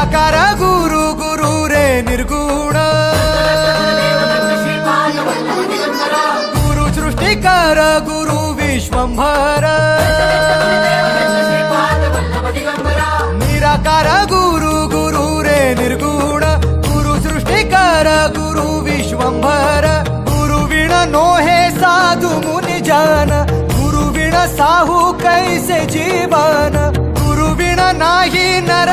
निराकार गुरु गुरु रे निर्गुण गुरु सृष्टिकर गुरु विश्वंभर निराकार गुरु गुरु रे निर्गुण गुरु सृष्टिकर गुरु विश्वंभर गुरु विण नोहे साधु मुनि जन गुरु विण साहू कैसे जीवन गुरु विण नाही न